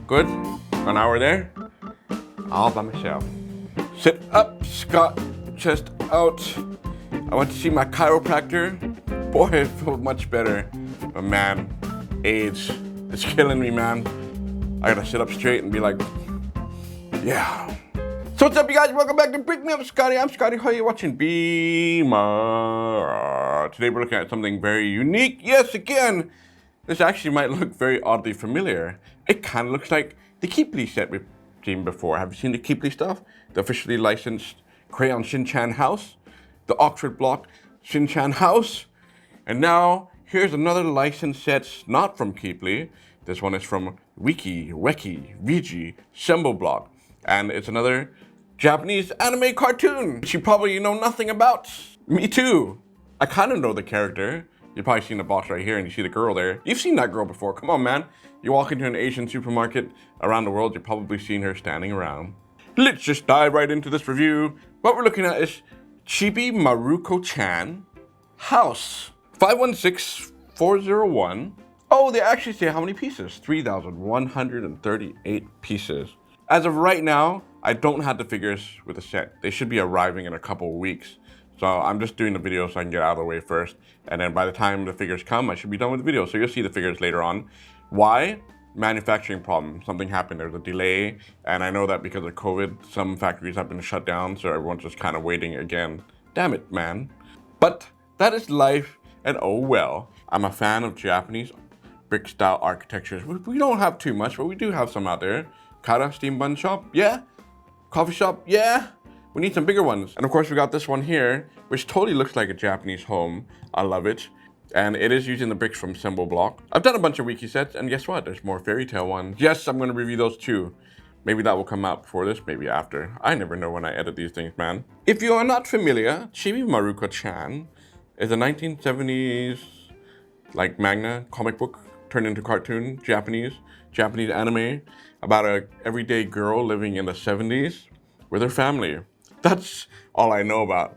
Good? So now we're there. All by myself. Sit up, Scott. Chest out. I went to see my chiropractor. Boy, it felt much better. But man, age, it's killing me, man. I gotta sit up straight and be like, yeah. So what's up, you guys? Welcome back to Brickmeupscottie. I'm Scottie. How are you watching? Beamer. Today we're looking at something very unique. Yes, again, this actually might look very oddly familiar. It kind of looks like the Keeply set we've seen before. Have you seen the Keeply stuff? The officially licensed Crayon Shin-Chan house, the Oxford Block Shin-Chan house, and now here's another licensed set, not from Keeply. This one is from Wekki, Sembo Block, and it's another Japanese anime cartoon you probably know nothing about. Me too. I kind of know the character. You've probably seen the box right here and you see the girl there. You've seen that girl before. Come on, man. You walk into an Asian supermarket around the world, you've probably seen her standing around. Let's just dive right into this review. What we're looking at is Chibi Maruko-Chan house. 516401. Oh, they actually say how many pieces? 3,138 pieces. As of right now, I don't have the figures with the set. They should be arriving in a couple of weeks. So I'm just doing the video so I can get out of the way first. And then by the time the figures come, I should be done with the video. So you'll see the figures later on. Why? Manufacturing problem. Something happened. There's a delay. And I know that because of COVID, some factories have been shut down. So everyone's just kind of waiting again. Damn it, man. But that is life. And oh well. I'm a fan of Japanese brick style architectures. We don't have too much, but we do have some out there. Kara steam bun shop, yeah. Coffee shop, yeah. We need some bigger ones. And of course we got this one here, which totally looks like a Japanese home. I love it. And it is using the bricks from Sembo Block. I've done a bunch of Wekki sets, and guess what? There's more fairy tale ones. Yes, I'm gonna review those too. Maybe that will come out before this, maybe after. I never know when I edit these things, man. If you are not familiar, Chibi Maruko-Chan is a 1970s like manga comic book turned into cartoon, Japanese anime about a everyday girl living in the 70s with her family. That's all I know about.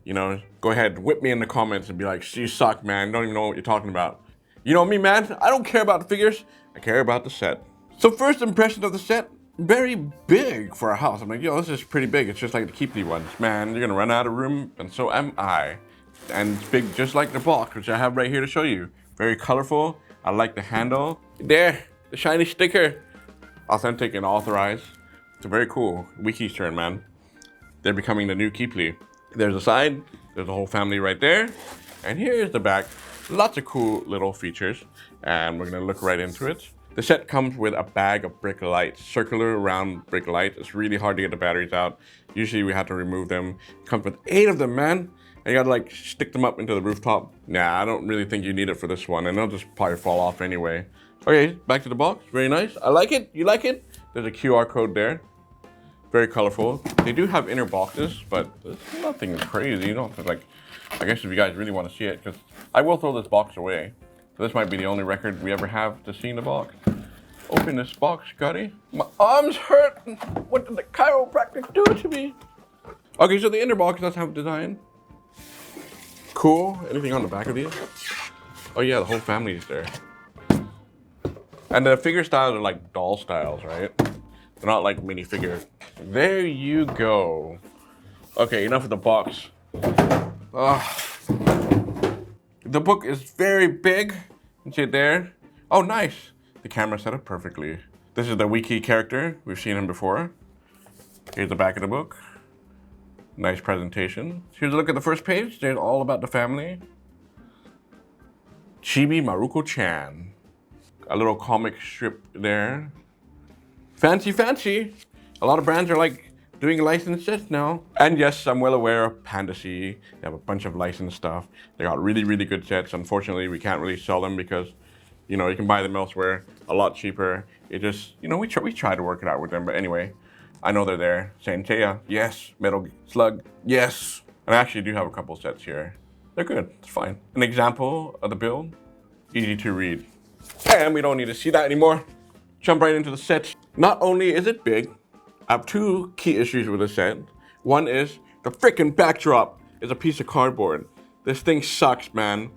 You know, go ahead, whip me in the comments and be like, you suck, man. Don't even know what you're talking about. You know me, man. I don't care about the figures. I care about the set. So first impression of the set, very big for a house. I'm like, yo, this is pretty big. It's just like the Keeply ones. Man, you're gonna run out of room, and so am I. And it's big just like the box, which I have right here to show you. Very colorful. I like the handle. There, the shiny sticker. Authentic and authorized. It's very cool. Wekki's turn, man. They're becoming the new Keeply. There's a side, there's a whole family right there. And here's the back. Lots of cool little features. And we're gonna look right into it. The set comes with a bag of brick lights, circular round brick lights. It's really hard to get the batteries out. Usually we have to remove them. It comes with 8 of them, man. And you gotta like stick them up into the rooftop. Nah, I don't really think you need it for this one, and they'll just probably fall off anyway. Okay, back to the box. Very nice. I like it. You like it? There's a QR code there. Very colorful. They do have inner boxes, but it's nothing crazy. You don't have to like, I guess if you guys really want to see it, because I will throw this box away. So this might be the only record we ever have to see in the box. Open this box, Scottie. My arms hurt. What did the chiropractor do to me? Okay, so the inner box does have design. Cool. Anything on the back of these? Oh yeah, the whole family is there. And the figure styles are like doll styles, right? They're not like minifigure. There you go. Okay, enough of the box. The book is very big. You see it there? Oh, nice. The camera set up perfectly. This is the Wekki character. We've seen him before. Here's the back of the book. Nice presentation. Here's a look at the first page. There's all about the family. Chibi Maruko-Chan. A little comic strip there. Fancy, fancy. A lot of brands are like doing licensed sets now. And yes, I'm well aware of Pandasy. They have a bunch of licensed stuff. They got really, really good sets. Unfortunately, we can't really sell them because, you know, you can buy them elsewhere a lot cheaper. It just, you know, we try to work it out with them. But anyway, I know they're there. Saint Seiya, yes. Metal Slug, yes. And I actually do have a couple sets here. They're good, it's fine. An example of the build, easy to read. And we don't need to see that anymore. Jump right into the set. Not only is it big, I have 2 key issues with the set. One is the freaking backdrop is a piece of cardboard. This thing sucks, man.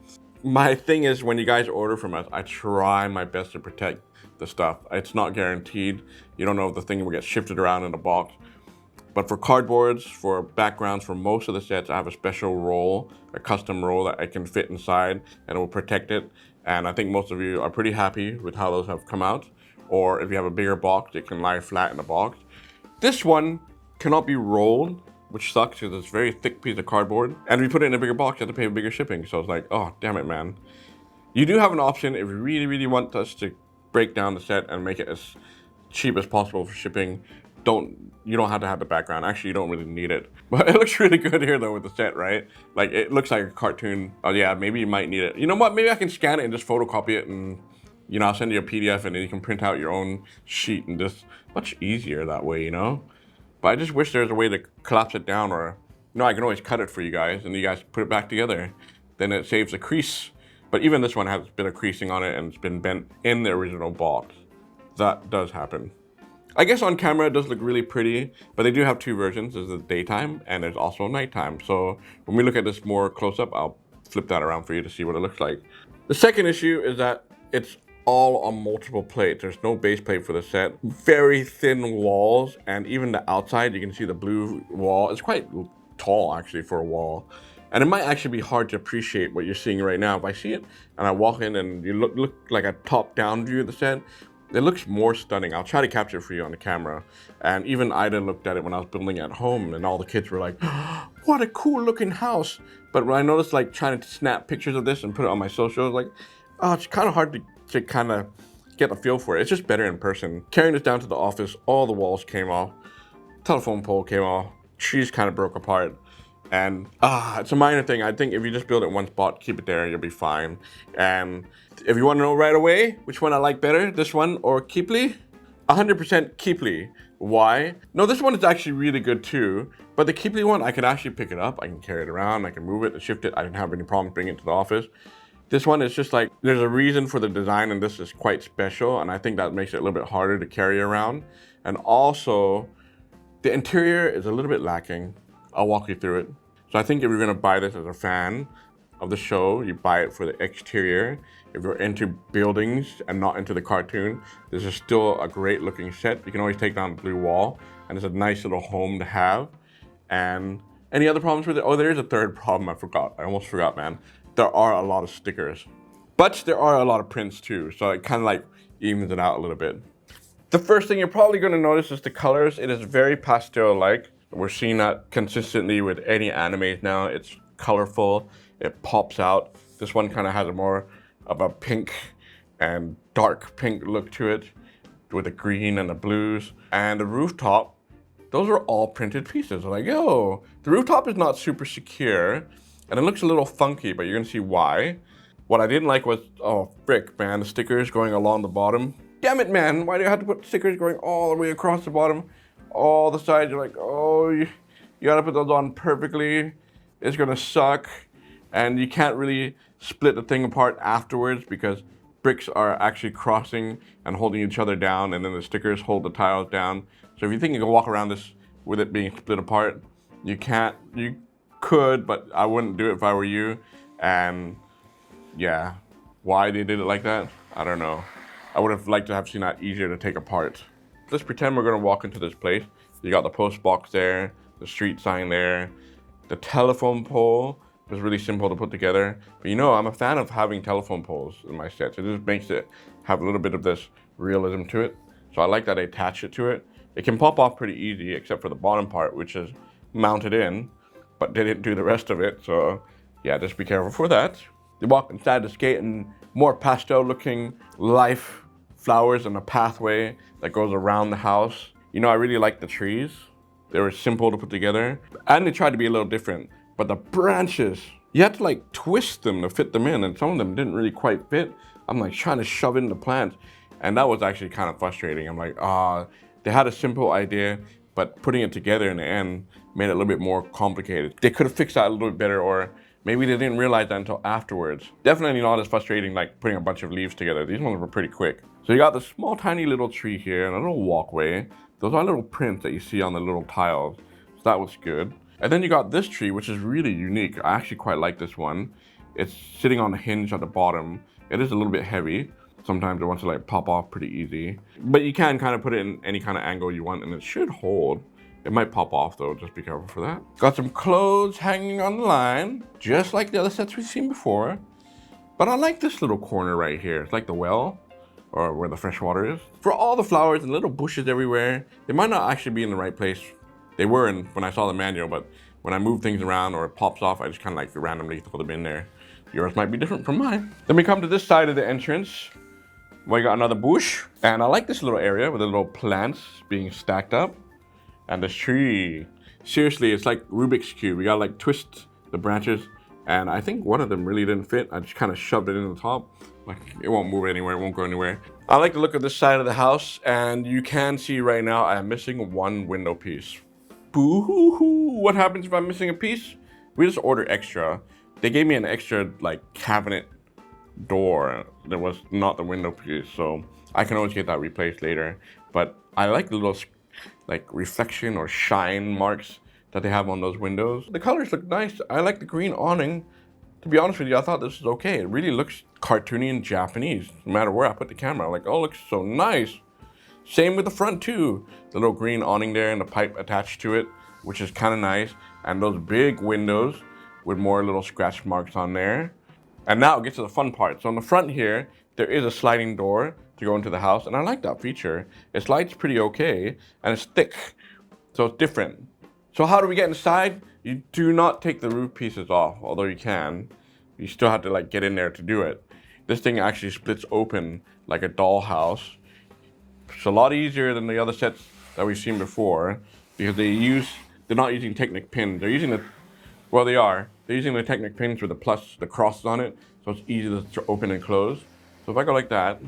My thing is when you guys order from us, I try my best to protect the stuff. It's not guaranteed. You don't know if the thing will get shifted around in the box. But for cardboards, for backgrounds, for most of the sets, I have a special roll, a custom roll that I can fit inside and it will protect it. And I think most of you are pretty happy with how those have come out. Or if you have a bigger box, it can lie flat in the box. This one cannot be rolled, which sucks because it's a very thick piece of cardboard. And if you put it in a bigger box, you have to pay bigger shipping. So it's like, oh, damn it, man. You do have an option if you really, really want us to break down the set and make it as cheap as possible for shipping. You don't have to have the background. Actually, you don't really need it. But it looks really good here though with the set, right? Like it looks like a cartoon. Oh yeah, maybe you might need it. You know what? Maybe I can scan it and just photocopy it and I'll send you a PDF and then you can print out your own sheet and just much easier that way, But I just wish there's a way to collapse it down or, I can always cut it for you guys and you guys put it back together. Then it saves a crease. But even this one has a bit of creasing on it and it's been bent in the original box. That does happen. I guess on camera it does look really pretty, but they do have two versions. There's the daytime and there's also nighttime. So when we look at this more close up, I'll flip that around for you to see what it looks like. The second issue is that it's all on multiple plates. There's no base plate for the set. Very thin walls, and even the outside, you can see the blue wall. It's quite tall actually for a wall. And it might actually be hard to appreciate what you're seeing right now. If I see it and I walk in and you look like a top-down view of the set, it looks more stunning. I'll try to capture it for you on the camera. And even Ida looked at it when I was building at home and all the kids were like, oh, what a cool looking house. But when I noticed like trying to snap pictures of this and put it on my socials, like, oh, it's kind of hard to kind of get a feel for it. It's just better in person. Carrying this down to the office, all the walls came off. Telephone pole came off. Trees kind of broke apart. And it's a minor thing. I think if you just build it in one spot, keep it there, you'll be fine. And if you want to know right away which one I like better, this one or Keeply, 100% Keeply. Why? No, this one is actually really good too. But the Keeply one, I can actually pick it up. I can carry it around. I can move it and shift it. I didn't have any problem bringing it to the office. This one is just like, there's a reason for the design and this is quite special. And I think that makes it a little bit harder to carry around. And also, the interior is a little bit lacking. I'll walk you through it. So I think if you're gonna buy this as a fan of the show, you buy it for the exterior. If you're into buildings and not into the cartoon, this is still a great looking set. You can always take down the blue wall and it's a nice little home to have. And any other problems with it? Oh, there is a third problem I forgot. I almost forgot, man. There are a lot of stickers, but there are a lot of prints too. So it kind of like evens it out a little bit. The first thing you're probably gonna notice is the colors. It is very pastel-like. We're seeing that consistently with any animes now. It's colorful, it pops out. This one kind of has a more of a pink and dark pink look to it with the green and the blues. And the rooftop, those are all printed pieces. Like, yo, the rooftop is not super secure and it looks a little funky, but you're gonna see why. What I didn't like was, oh frick, man, the stickers going along the bottom. Damn it, man, why do you have to put stickers going all the way across the bottom? All the sides, you're like, oh, you gotta put those on perfectly. It's gonna suck. And you can't really split the thing apart afterwards because bricks are actually crossing and holding each other down, and then the stickers hold the tiles down. So if you think you can walk around this with it being split apart, you can't. You could, but I wouldn't do it if I were you. And yeah, why they did it like that, I don't know. I would have liked to have seen that easier to take apart. Let's pretend we're gonna walk into this place. You got the post box there, the street sign there, the telephone pole was really simple to put together. But I'm a fan of having telephone poles in my sets. It just makes it have a little bit of this realism to it. So I like that I attach it to it. It can pop off pretty easy, except for the bottom part, which is mounted in, but didn't do the rest of it. So yeah, just be careful for that. You walk inside the skate and more pastel looking life flowers and a pathway that goes around the house. I really like the trees. They were simple to put together and they tried to be a little different, but the branches, you had to like twist them to fit them in, and some of them didn't really quite fit. I'm like trying to shove in the plants, and that was actually kind of frustrating. I'm like, they had a simple idea, but putting it together in the end made it a little bit more complicated. They could have fixed that a little bit better, or maybe they didn't realize that until afterwards. Definitely not as frustrating like putting a bunch of leaves together. These ones were pretty quick. So you got this small tiny little tree here and a little walkway. Those are little prints that you see on the little tiles. So that was good. And then you got this tree, which is really unique. I actually quite like this one. It's sitting on a hinge at the bottom. It is a little bit heavy, Sometimes it wants to like pop off pretty easy. But you can kind of put it in any kind of angle you want and it should hold. It might pop off though, just be careful for that. Got some clothes hanging on the line, just like the other sets we've seen before. But I like this little corner right here. It's like the well, or where the fresh water is. For all the flowers and little bushes everywhere, they might not actually be in the right place. They were in when I saw the manual, but when I move things around or it pops off, I just kind of like randomly throw them in there. Yours might be different from mine. Then we come to this side of the entrance. We got another bush. And I like this little area with the little plants being stacked up. And this tree. Seriously, it's like Rubik's Cube. We gotta like twist the branches. And I think one of them really didn't fit. I just kind of shoved it in the top. Like, it won't move anywhere, it won't go anywhere. I like the look of this side of the house. And you can see right now, I am missing one window piece. Boo-hoo-hoo. What happens if I'm missing a piece? We just order extra. They gave me an extra like cabinet door that was not the window piece, so I can always get that replaced later. But I like the little like reflection or shine marks that they have on those windows. The colors look nice. I like the green awning. To be honest with you, I thought this was okay. It really looks cartoony and Japanese. No matter where I put the camera, I'm like, oh, it looks so nice. Same with the front too. The little green awning there and the pipe attached to it, which is kind of nice. And those big windows with more little scratch marks on there. And now it gets to the fun part. So on the front here, there is a sliding door to go into the house. And I like that feature. It slides pretty okay and it's thick. So it's different. So how do we get inside? You do not take the roof pieces off, although you can. You still have to like get in there to do it. This thing actually splits open like a dollhouse. It's a lot easier than the other sets that we've seen before because they're not using Technic pins. They're using they're using the Technic pins with the crosses on it, so it's easy to open and close. So if I go like that,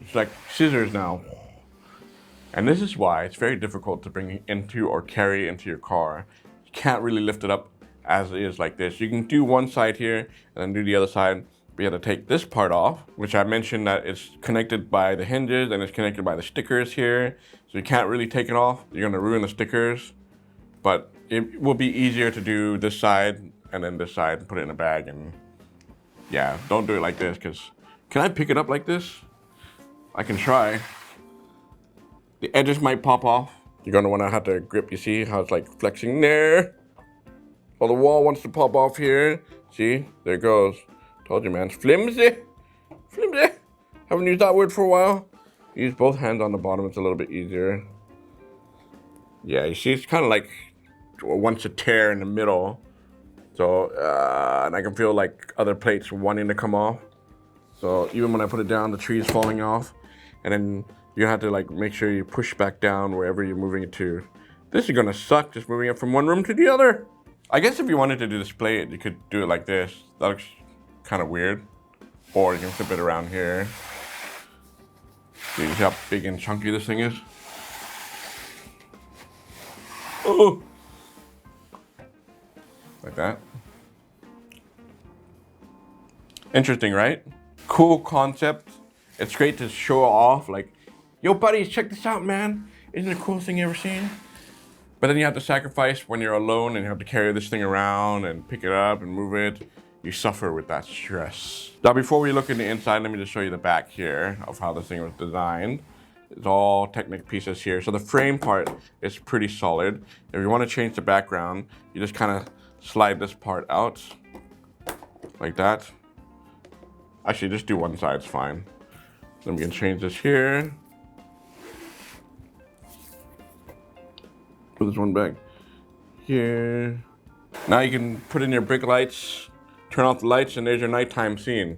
it's like scissors now. And this is why it's very difficult to bring into or carry into your car. You can't really lift it up as it is like this. You can do one side here and then do the other side. We have to take this part off, which I mentioned that it's connected by the hinges and it's connected by the stickers here. So you can't really take it off. You're gonna ruin the stickers. But it will be easier to do this side and then this side and put it in a bag. And yeah, don't do it like this because can I pick it up like this? I can try. The edges might pop off. You're gonna wanna have to grip, you see how it's like flexing there? Well, the wall wants to pop off here. See, there it goes. Told you, man, it's flimsy. Flimsy. Haven't used that word for a while. Use both hands on the bottom, it's a little bit easier. Yeah, you see, it's kind of like wants to tear in the middle. So, and I can feel like other plates wanting to come off. So even when I put it down, the tree is falling off. And then you have to like make sure you push back down wherever you're moving it to. This is gonna suck, just moving it from one room to the other. I guess if you wanted to display it, you could do it like this. That looks kind of weird. Or you can flip it around here. See how big and chunky this thing is? Oh! Like that. Interesting, right? Cool concept. It's great to show off, like, yo buddies, check this out, man. Isn't it the coolest thing you ever seen? But then you have to sacrifice when you're alone and you have to carry this thing around and pick it up and move it. You suffer with that stress. Now before we look in the inside, let me just show you the back here of how this thing was designed. It's all Technic pieces here. So the frame part is pretty solid. If you want to change the background, you just kind of slide this part out like that. Actually, just do one side, it's fine. Then we can change this here. Put this one back here. Now you can put in your brick lights, turn off the lights, and there's your nighttime scene.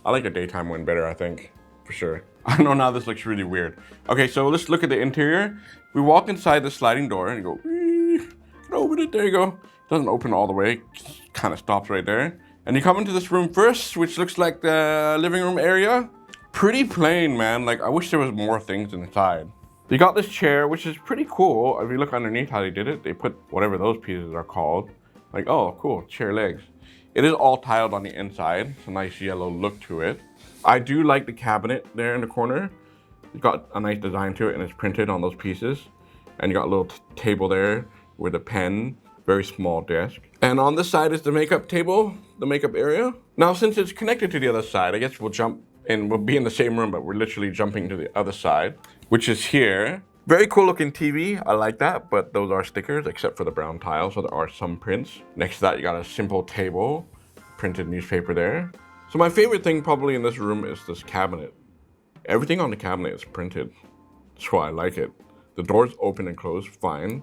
I like a daytime one better, I think, for sure. I know now this looks really weird. Okay, so let's look at the interior. We walk inside the sliding door and you go, open it, there you go. Doesn't open all the way, kind of stops right there. And you come into this room first, which looks like the living room area. Pretty plain, man. Like, I wish there was more things inside. You got this chair, which is pretty cool. If you look underneath how they did it, they put whatever those pieces are called. Like, oh, cool, chair legs. It is all tiled on the inside. It's a nice yellow look to it. I do like the cabinet there in the corner. It's got a nice design to it and it's printed on those pieces. And you got a little table there with a pen, very small desk. And on this side is the makeup table, the makeup area. Now, since it's connected to the other side, I guess we'll jump and we'll be in the same room, but we're literally jumping to the other side, which is here. Very cool looking TV, I like that, but those are stickers except for the brown tile, so there are some prints. Next to that, you got a simple table, printed newspaper there. So my favorite thing probably in this room is this cabinet. Everything on the cabinet is printed. That's why I like it. The doors open and close, fine.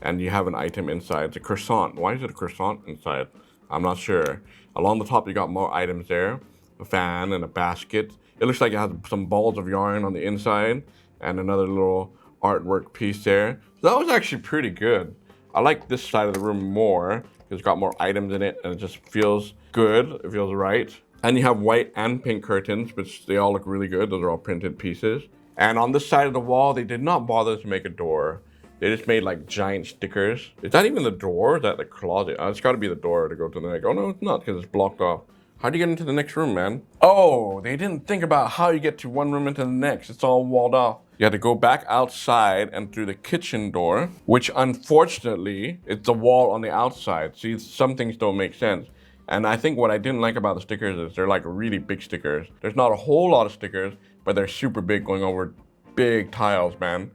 And you have an item inside. It's a croissant. Why is it a croissant inside? I'm not sure. Along the top, you got more items there. A fan and a basket. It looks like it has some balls of yarn on the inside and another little artwork piece there. So that was actually pretty good. I like this side of the room more because it's got more items in it and it just feels good. It feels right. And you have white and pink curtains, which they all look really good. Those are all printed pieces. And on this side of the wall, they did not bother to make a door. They just made like giant stickers. Is that even the door? Is that the closet? It's gotta be the door to go to the next. Oh no, it's not because it's blocked off. How do you get into the next room, man? Oh, they didn't think about how you get to one room into the next. It's all walled off. You had to go back outside and through the kitchen door, which unfortunately, it's a wall on the outside. See, some things don't make sense. And I think what I didn't like about the stickers is they're like really big stickers. There's not a whole lot of stickers, but they're super big going over big tiles, man.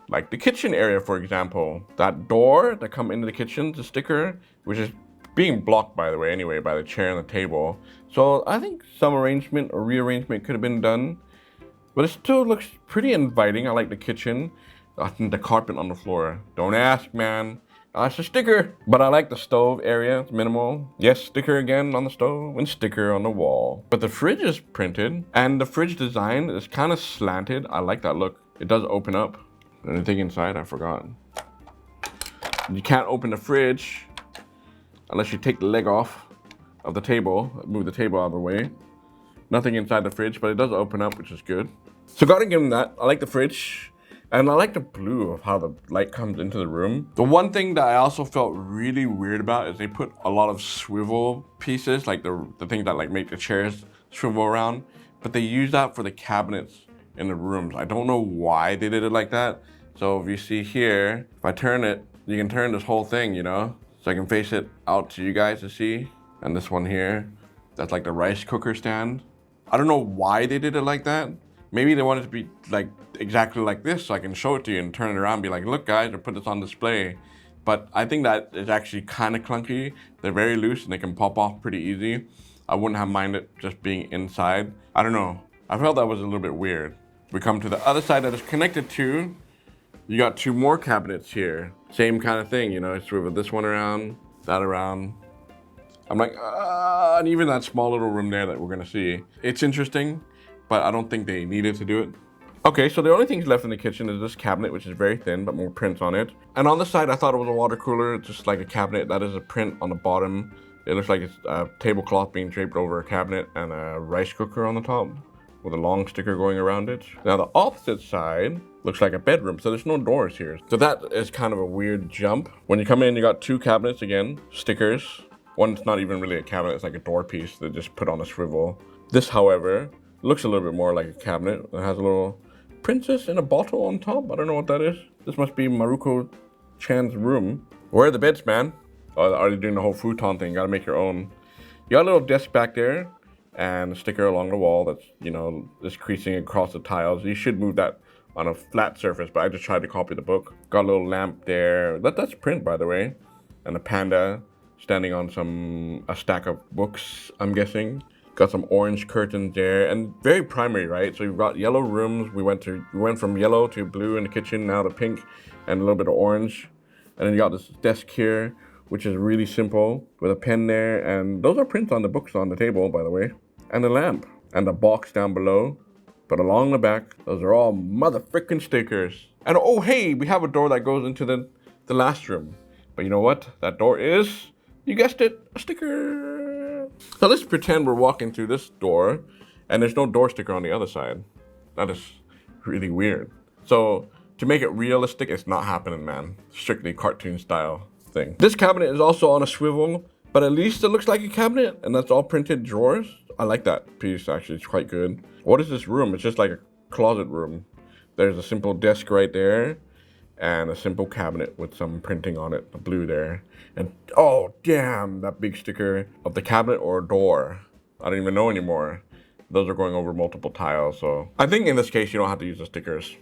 Like the kitchen area, for example. That door that come into the kitchen, the sticker, which is being blocked, by the way, anyway, by the chair and the table. So I think some arrangement or rearrangement could have been done, but it still looks pretty inviting. I like the kitchen. I think the carpet on the floor. Don't ask, man. It's a sticker. But I like the stove area. It's minimal. Yes, sticker again on the stove and sticker on the wall. But the fridge is printed and the fridge design is kind of slanted. I like that look. It does open up. Anything inside? I forgot. You can't open the fridge unless you take the leg off of the table, move the table out of the way. Nothing inside the fridge, but it does open up, which is good. So gotta give them that. I like the fridge, and I like the blue of how the light comes into the room. The one thing that I also felt really weird about is they put a lot of swivel pieces, like the things that like make the chairs swivel around, but they use that for the cabinets in the rooms. I don't know why they did it like that. So if you see here, if I turn it, you can turn this whole thing, you know? So I can face it out to you guys to see. And this one here, that's like the rice cooker stand. I don't know why they did it like that. Maybe they wanted to be like exactly like this so I can show it to you and turn it around and be like, look guys, I put this on display. But I think that is actually kind of clunky. They're very loose and they can pop off pretty easy. I wouldn't have minded just being inside. I don't know. I felt that was a little bit weird. We come to the other side that is connected to, you got two more cabinets here. Same kind of thing, you know, swivel this one around, that around. I'm like, and even that small little room there that we're gonna see. It's interesting, but I don't think they needed to do it. Okay, so the only things left in the kitchen is this cabinet, which is very thin, but more prints on it. And on the side, I thought it was a water cooler, just like a cabinet. That is a print on the bottom. It looks like it's a tablecloth being draped over a cabinet and a rice cooker on the top with a long sticker going around it. Now the opposite side looks like a bedroom, so there's no doors here. So that is kind of a weird jump. When you come in, you got two cabinets again, stickers. One's not even really a cabinet, it's like a door piece that just put on a swivel. This, however, looks a little bit more like a cabinet. It has a little princess in a bottle on top. I don't know what that is. This must be Maruko-Chan's room. Where are the beds, man? Oh, are they doing the whole futon thing? You gotta make your own. You got a little desk back there and a sticker along the wall that's, you know, just creasing across the tiles. You should move that on a flat surface, but I just tried to copy the book. Got a little lamp there. That's print, by the way. And a panda standing on a stack of books, I'm guessing. Got some orange curtains there, and very primary, right? So you've got yellow rooms. We went from yellow to blue in the kitchen, now to pink, and a little bit of orange. And then you got this desk here, which is really simple, with a pen there, and those are prints on the books on the table, by the way. And the lamp, and the box down below. But along the back, those are all motherfucking stickers. And oh hey, we have a door that goes into the last room. But you know what? That door is, you guessed it, a sticker. So let's pretend we're walking through this door and there's no door sticker on the other side. That is really weird. So to make it realistic, it's not happening, man. Strictly cartoon style thing. This cabinet is also on a swivel, but at least it looks like a cabinet and that's all printed drawers. I like that piece, actually, it's quite good. What is this room? It's just like a closet room. There's a simple desk right there and a simple cabinet with some printing on it, the blue there. And oh damn, that big sticker of the cabinet or door. I don't even know anymore. Those are going over multiple tiles, so I think in this case you don't have to use the stickers.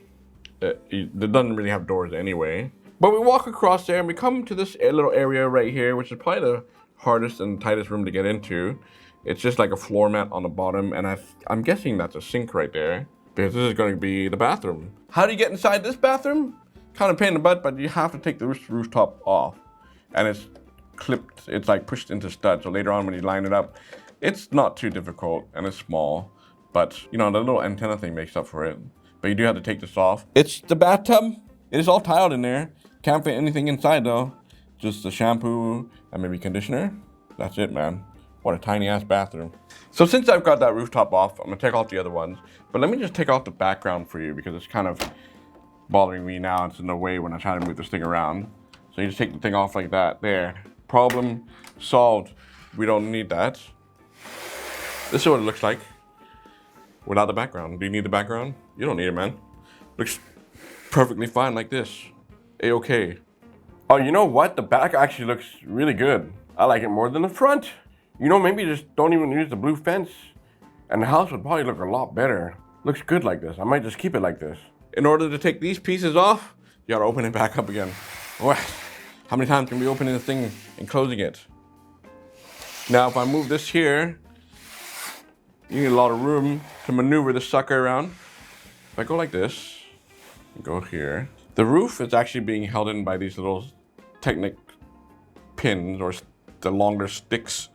It doesn't really have doors anyway. But we walk across there and we come to this little area right here, which is probably the hardest and tightest room to get into. It's just like a floor mat on the bottom, and I'm guessing that's a sink right there, because this is going to be the bathroom. How do you get inside this bathroom? Kind of pain in the butt, but you have to take the rooftop off. And it's clipped, it's like pushed into studs, so later on when you line it up, it's not too difficult, and it's small, but you know, the little antenna thing makes up for it. But you do have to take this off. It's the bathtub. It is all tiled in there. Can't fit anything inside though. Just the shampoo and maybe conditioner. That's it, man. What a tiny ass bathroom. So since I've got that rooftop off, I'm gonna take off the other ones. But let me just take off the background for you because it's kind of bothering me now. It's in the way when I try to move this thing around. So you just take the thing off like that. There. Problem solved. We don't need that. This is what it looks like without the background. Do you need the background? You don't need it, man. Looks perfectly fine like this. A-okay. Oh, you know what? The back actually looks really good. I like it more than the front. You know, maybe just don't even use the blue fence and the house would probably look a lot better. Looks good like this. I might just keep it like this. In order to take these pieces off, you gotta open it back up again. What? How many times can we open this thing and closing it? Now, if I move this here, you need a lot of room to maneuver this sucker around. If I go like this, go here. The roof is actually being held in by these little Technic pins or the longer sticks.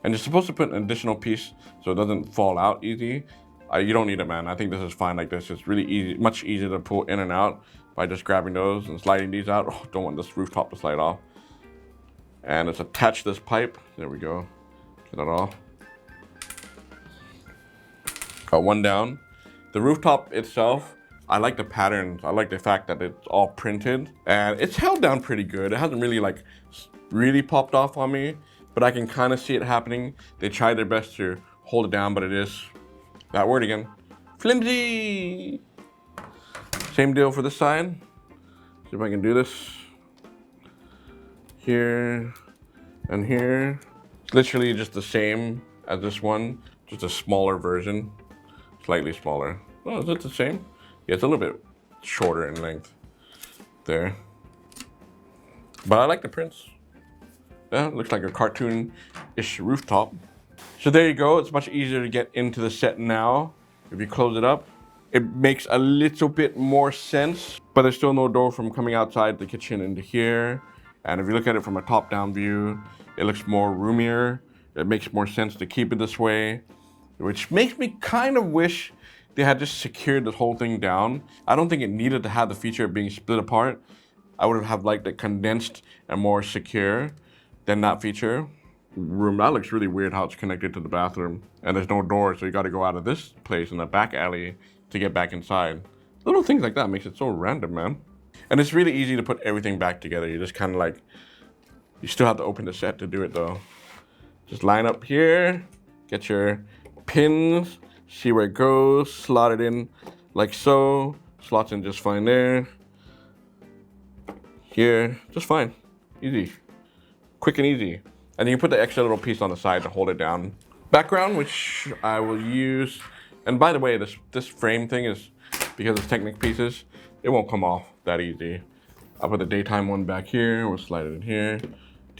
And you're supposed to put an additional piece so it doesn't fall out easy. You don't need it, man. I think this is fine like this. It's really easy, much easier to pull in and out by just grabbing those and sliding these out. Oh, don't want this rooftop to slide off. And it's attached to this pipe. There we go. Get that off. Got one down. The rooftop itself, I like the patterns. I like the fact that it's all printed and it's held down pretty good. It hasn't really really popped off on me, but I can kind of see it happening. They tried their best to hold it down, but it is, that word again, flimsy. Same deal for this side. See if I can do this. Here and here. It's literally just the same as this one, just a smaller version. Slightly smaller. Oh, is it the same? Yeah, it's a little bit shorter in length there. But I like the prints. Yeah, it looks like a cartoon-ish rooftop. So there you go. It's much easier to get into the set now. If you close it up, it makes a little bit more sense, but there's still no door from coming outside the kitchen into here. And if you look at it from a top-down view, it looks more roomier. It makes more sense to keep it this way, which makes me kind of wish they had just secured this whole thing down. I don't think it needed to have the feature of being split apart. I would have liked it condensed and more secure than that feature. Room, that looks really weird how it's connected to the bathroom. And there's no door, so you gotta go out of this place in the back alley to get back inside. Little things like that makes it so random, man. And it's really easy to put everything back together. You just kind of like, you still have to open the set to do it though. Just line up here, get your pins, see where it goes, slot it in like so. Slots in just fine there. Here, just fine, easy. Quick and easy. And you can put the extra little piece on the side to hold it down. Background, which I will use. And by the way, this frame thing is, because it's Technic pieces, it won't come off that easy. I'll put the daytime one back here, we'll slide it in here.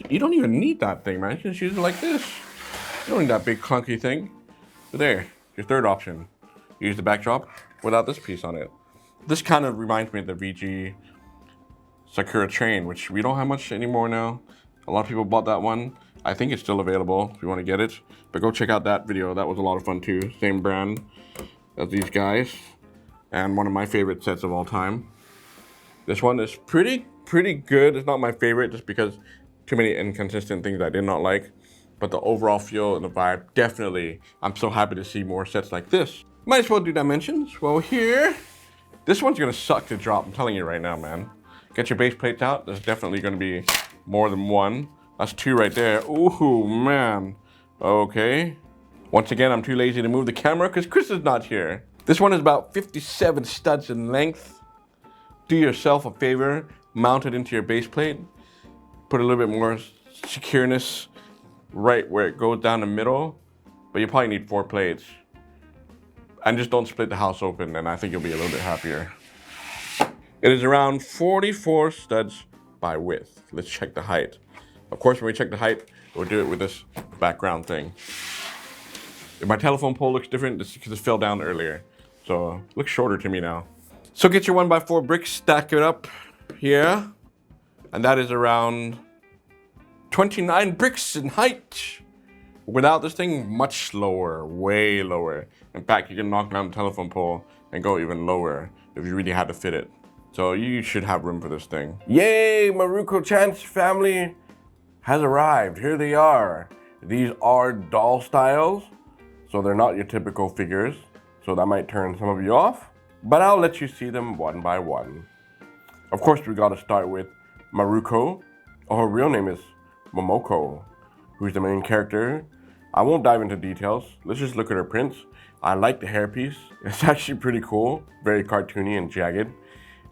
You don't even need that thing, man. You can just use it like this. You don't need that big clunky thing. But there, your third option. Use the backdrop without this piece on it. This kind of reminds me of the VG Sakura Train, which we don't have much anymore now. A lot of people bought that one. I think it's still available if you want to get it. But go check out that video. That was a lot of fun too. Same brand as these guys. And one of my favorite sets of all time. This one is pretty good. It's not my favorite just because too many inconsistent things I did not like. But the overall feel and the vibe, definitely. I'm so happy to see more sets like this. Might as well do dimensions. Well, here, this one's gonna suck to drop. I'm telling you right now, man. Get your base plates out. There's definitely gonna be more than one. That's two right there. Ooh, man. Okay. Once again, I'm too lazy to move the camera because Chris is not here. This one is about 57 studs in length. Do yourself a favor, mount it into your base plate. Put a little bit more secureness right where it goes down the middle. But you probably need 4 plates. And just don't split the house open, and I think you'll be a little bit happier. It is around 44 studs by width. Let's check the height. Of course, when we check the height, we'll do it with this background thing. If my telephone pole looks different, it's because it fell down earlier. So it looks shorter to me now. So get your 1x4 bricks, stack it up here. And that is around 29 bricks in height. Without this thing, much lower, way lower. In fact, you can knock down the telephone pole and go even lower if you really had to fit it. So you should have room for this thing. Yay, Maruko-Chan's family has arrived. Here they are. These are doll styles, so they're not your typical figures. So that might turn some of you off, but I'll let you see them one by one. Of course, we gotta start with Maruko. Her real name is Momoko, who's the main character. I won't dive into details. Let's just look at her prints. I like the hairpiece. It's actually pretty cool. Very cartoony and jagged.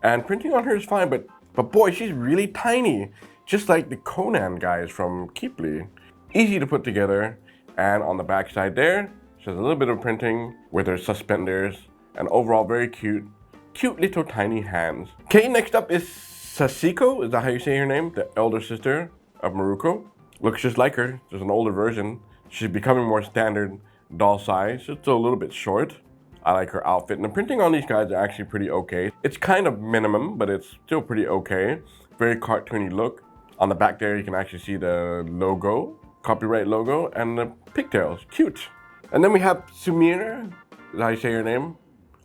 And printing on her is fine, but boy, she's really tiny. Just like the Conan guys from Ghibli. Easy to put together. And on the back side there, she has a little bit of printing with her suspenders. And overall very cute. Cute little tiny hands. Okay, next up is Sasiko. Is that how you say her name? The elder sister of Maruko. Looks just like her, just an older version. She's becoming more standard doll size. It's a little bit short. I like her outfit, and the printing on these guys are actually pretty okay. It's kind of minimum, but it's still pretty okay. Very cartoony look. On the back there, you can actually see the logo, copyright logo, and the pigtails. Cute. And then we have Sumire. Is that how you say her name?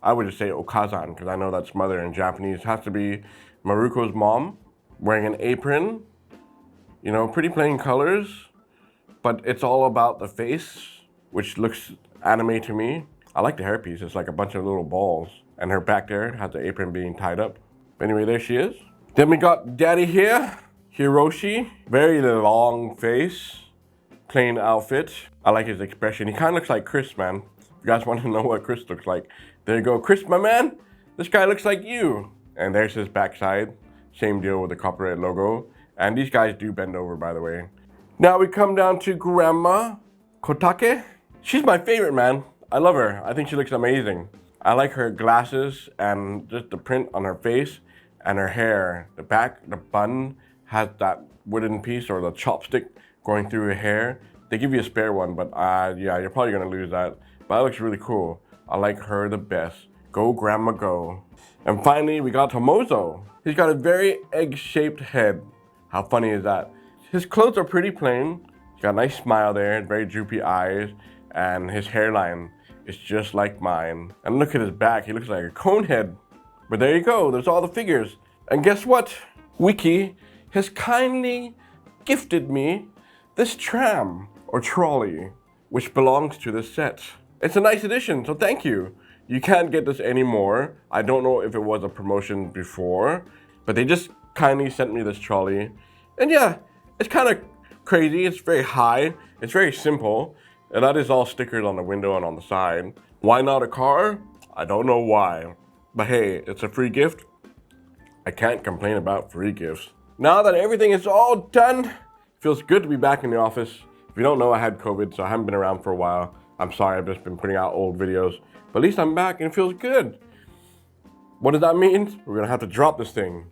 I would just say Okazan, because I know that's mother in Japanese. It has to be Maruko's mom, wearing an apron. You know, pretty plain colors, but it's all about the face, which looks anime to me. I like the hairpiece. It's like a bunch of little balls. And her back there has the apron being tied up. But anyway, there she is. Then we got daddy here, Hiroshi. Very long face, plain outfit. I like his expression. He kind of looks like Chris, man. If you guys want to know what Chris looks like, there you go. Chris, my man, this guy looks like you. And there's his backside. Same deal with the copyright logo. And these guys do bend over, by the way. Now we come down to Grandma Kotake. She's my favorite, man. I love her. I think she looks amazing. I like her glasses and just the print on her face and her hair. The back, the bun has that wooden piece or the chopstick going through her hair. They give you a spare one, but yeah, you're probably gonna lose that. But that looks really cool. I like her the best. Go Grandma go. And finally, we got Tomozo. He's got a very egg-shaped head. How funny is that? His clothes are pretty plain. He's got a nice smile there, very droopy eyes, and his hairline is just like mine. And look at his back, he looks like a cone head. But there you go, there's all the figures. And guess what? Wekki has kindly gifted me this tram, or trolley, which belongs to this set. It's a nice addition, so thank you. You can't get this anymore. I don't know if it was a promotion before, but they just kindly sent me this trolley. And yeah, it's kind of crazy. It's very high. It's very simple. And that is all stickers on the window and on the side. Why not a car? I don't know why. But hey, it's a free gift. I can't complain about free gifts. Now that everything is all done, it feels good to be back in the office. If you don't know, I had COVID, so I haven't been around for a while. I'm sorry, I've just been putting out old videos. But at least I'm back and it feels good. What does that mean? We're gonna have to drop this thing.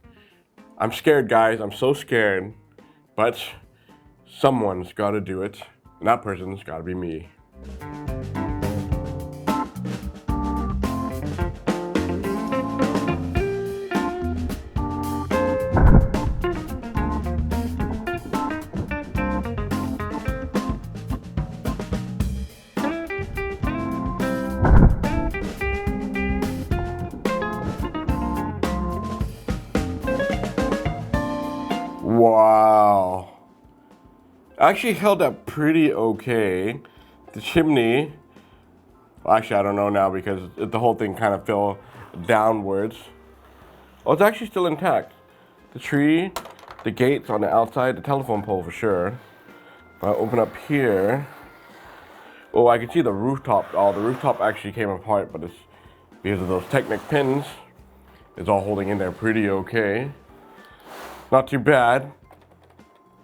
I'm scared, guys. I'm so scared. But someone's gotta do it. And that person's gotta be me. Wow. Actually held up pretty okay. The chimney, well, actually I don't know now because the whole thing kind of fell downwards. Oh, it's actually still intact. The tree, the gates on the outside, the telephone pole for sure. If I open up here, oh, I can see the rooftop. Oh, the rooftop actually came apart, but it's because of those Technic pins. It's all holding in there pretty okay. Not too bad.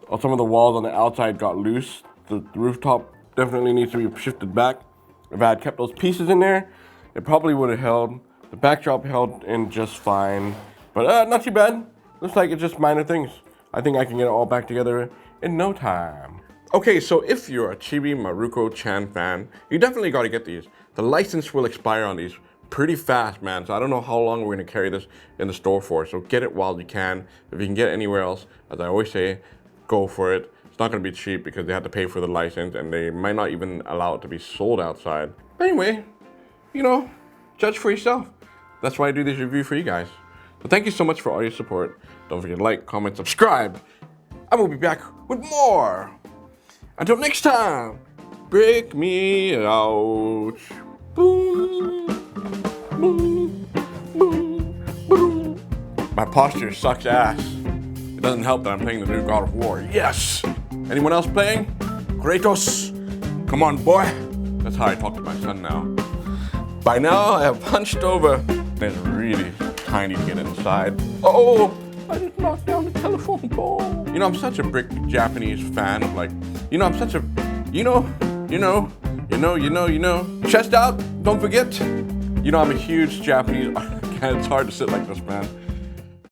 Oh, some of the walls on the outside got loose. The rooftop definitely needs to be shifted back. If I had kept those pieces in there, it probably would have held. The backdrop held in just fine, but not too bad. Looks like it's just minor things. I think I can get it all back together in no time. Okay, so if you're a Chibi Maruko-Chan fan, you definitely got to get these. The license will expire on these pretty fast, man. So I don't know how long we're going to carry this in the store for. So get it while you can. If you can get it anywhere else, as I always say, go for it. It's not going to be cheap because they have to pay for the license and they might not even allow it to be sold outside. But anyway, you know, judge for yourself. That's why I do this review for you guys. So thank you so much for all your support. Don't forget to like, comment, subscribe. I will be back with more. Until next time, break me out. Boom, boom, boom, boom. My posture sucks ass. It doesn't help that I'm playing the new God of War. Yes! Anyone else playing? Kratos? Come on, boy. That's how I talk to my son now. By now, I have hunched over. It's really tiny to get inside. Oh, I just knocked down the telephone pole. You know, I'm such a brick Japanese fan of like, you know, I'm such a, you know. Chest out, don't forget. You know, I'm a huge Japanese, it's hard to sit like this, man.